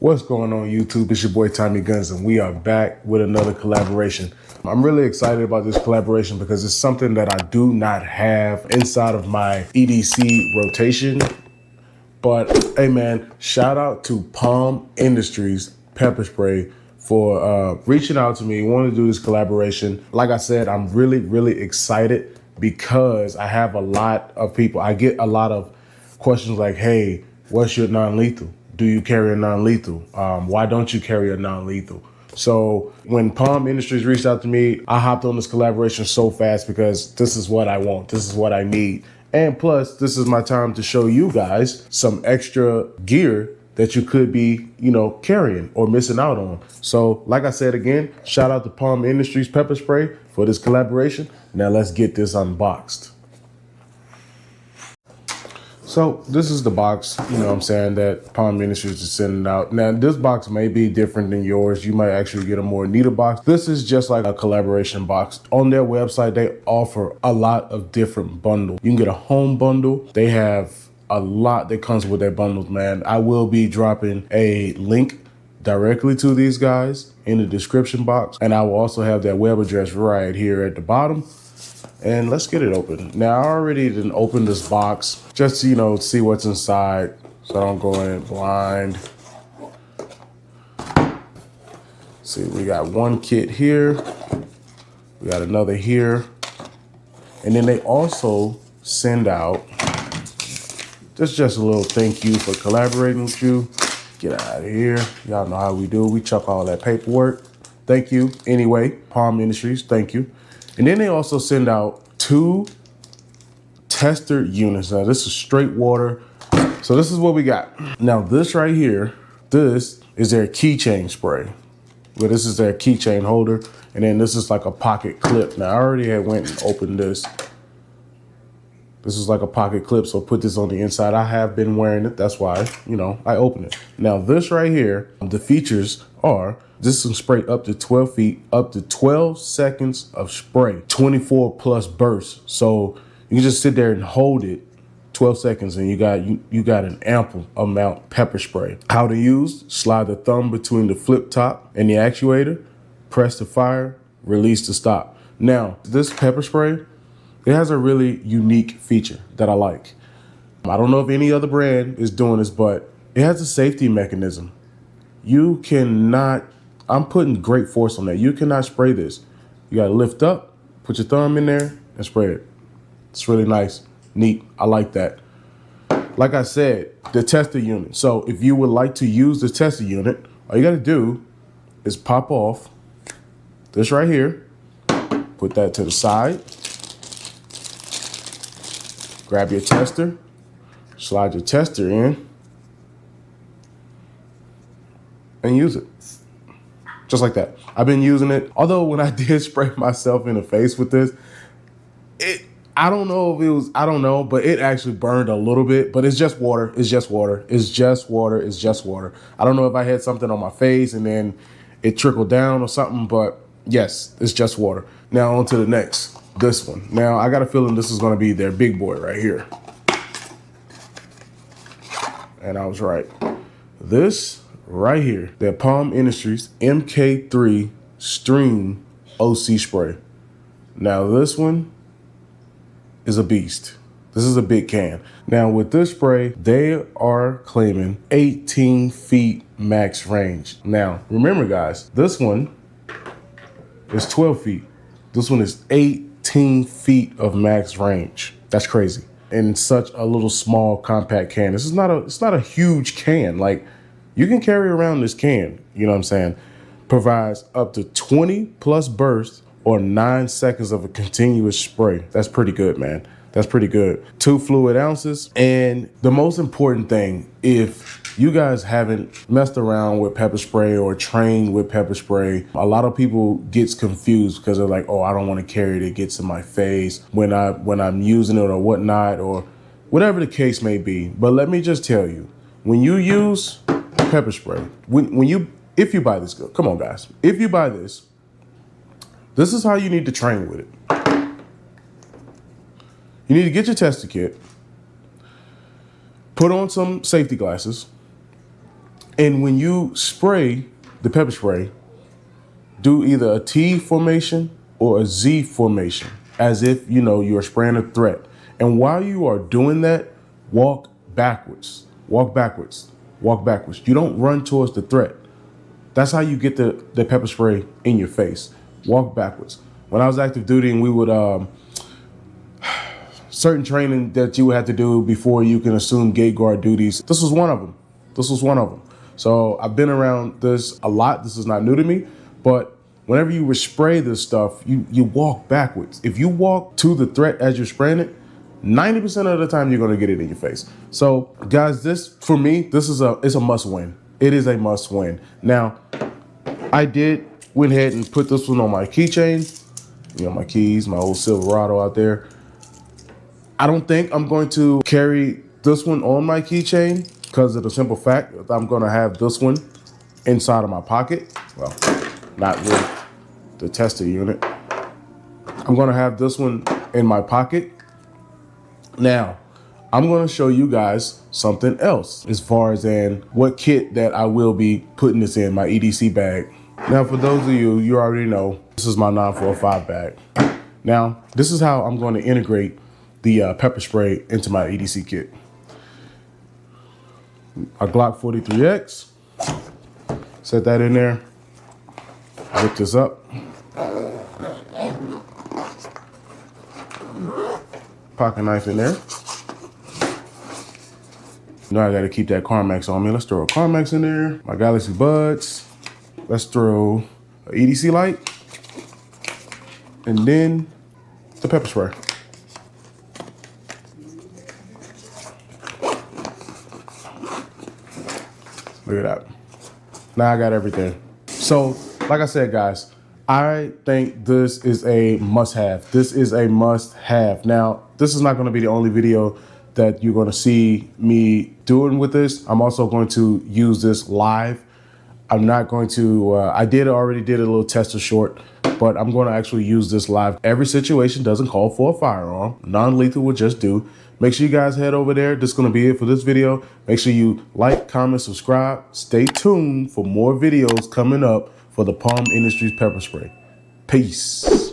What's going on YouTube? It's your boy Tommy Guns and we are back with another collaboration. I'm really excited about this collaboration because it's something that I do not have inside of my EDC rotation. But hey man, shout out to POM Industries pepper spray for reaching out to me, wanting to do this collaboration. Like I said, I'm really excited because I have a lot of people. I get a lot of questions like, hey, what's your non-lethal? Do you carry a non-lethal? Why don't you carry a non-lethal? So when POM Industries reached out to me, I hopped on this collaboration so fast because this is what I want. This is what I need. And plus, this is my time to show you guys some extra gear that you could be, carrying or missing out on. So like I said, again, shout out to POM Industries pepper spray for this collaboration. Now let's get this unboxed. So this is the box, that POM Industries is sending out. Now, this box may be different than yours. You might actually get a more neater box. This is just like a collaboration box. On their website, they offer a lot of different bundles. You can get a home bundle. They have a lot that comes with their bundles, man. I will be dropping a link directly to these guys in the description box. And I will also have their web address right here at the bottom. And let's get it open. Now, I already didn't open this box just to, see what's inside so I don't go in blind. See, we got one kit here. We got another here. And then they also send out, this is just a little thank you for collaborating with you. Get out of here. Y'all know how we do. We chuck all that paperwork. Thank you. Anyway, POM Industries, thank you. And then they also send out 2 tester units. Now this is straight water. So this is what we got. Now this right here, this is their keychain spray. Well, this is their keychain holder. And then this is like a pocket clip. Now I already had went and opened this. This is like a pocket clip. So put this on the inside. I have been wearing it. That's why, I opened it. Now this right here, the features are, this can spray up to 12 feet, up to 12 seconds of spray, 24 plus bursts. So you can just sit there and hold it 12 seconds and you got an ample amount pepper spray. How to use: slide the thumb between the flip top and the actuator, press the fire, release to stop. Now, this pepper spray, it has a really unique feature that I like. I don't know if any other brand is doing this, but it has a safety mechanism. You cannot, I'm putting great force on that. You cannot spray this. You gotta lift up, put your thumb in there and spray it. It's really nice, neat. I like that. Like I said, the tester unit. So if you would like to use the tester unit, all you gotta do is pop off this right here, put that to the side, grab your tester, slide your tester in, and use it. Just like that. I've been using it. Although when I did spray myself in the face with this, I don't know if it was, but it actually burned a little bit, but it's just water. It's just water. It's just water. It's just water. I don't know if I had something on my face and then it trickled down or something, but yes, it's just water. Now on to the next, this one. Now I got a feeling this is going to be their big boy right here. And I was right. This right here, their POM Industries MK3 Stream OC spray. Now this one is a beast. This is a big can. Now with this spray, they are claiming 18 feet max range. Now remember guys, this one is 12 feet. This one is 18 feet of max range. That's crazy. In such a little small compact can. This is it's not a huge can. Like, you can carry around this can, you know what I'm saying? Provides up to 20 plus bursts or 9 seconds of a continuous spray. That's pretty good, man. That's pretty good. 2 fluid ounces. And the most important thing, if you guys haven't messed around with pepper spray or trained with pepper spray, a lot of people gets confused because they're like, oh, I don't want to carry it. It gets in my face when I'm using it or whatnot, or whatever the case may be. But let me just tell you, when you use pepper spray, if you buy this, come on guys, if you buy this is how you need to train with it. You need to get your tester kit, put on some safety glasses, And when you spray the pepper spray, do either a T formation or a Z formation, as if, you know, you're spraying a threat. And while you are doing that, walk backwards, walk backwards, walk backwards. You don't run towards the threat. That's how you get the pepper spray in your face. Walk backwards. When I was active duty and we would, certain training that you would have to do before you can assume gate guard duties, this was one of them. This was one of them. So I've been around this a lot. This is not new to me, but whenever you spray this stuff, you walk backwards. If you walk to the threat as you're spraying it, 90% of the time you're gonna get it in your face. So guys, this, for me, it's a must win. It is a must win. Now, I went ahead and put this one on my keychain. You know, my keys, my old Silverado out there. I don't think I'm going to carry this one on my keychain because of the simple fact that I'm gonna have this one inside of my pocket. Well, not with the tester unit. I'm gonna have this one in my pocket. Now, I'm gonna show you guys something else as far as in what kit that I will be putting this in, my EDC bag. Now, for those of you, you already know, this is my 945 bag. Now, this is how I'm gonna integrate the pepper spray into my EDC kit. A Glock 43X, set that in there, whip this up. Pocket knife in there. Now I gotta keep that Carmex on me. Let's throw a Carmex in there. My Galaxy Buds. Let's throw an EDC light. And then the pepper spray. Look at that. Now I got everything. So, like I said, guys, I think this is a must-have. This is a must-have. Now, this is not going to be the only video that you're going to see me doing with this. I'm also going to use this live. I'm not going to, I already did a little tester short, but I'm going to actually use this live. Every situation doesn't call for a firearm. Non-lethal will just do. Make sure you guys head over there. This is going to be it for this video. Make sure you like, comment, subscribe. Stay tuned for more videos coming up for the POM Industries pepper spray. Peace.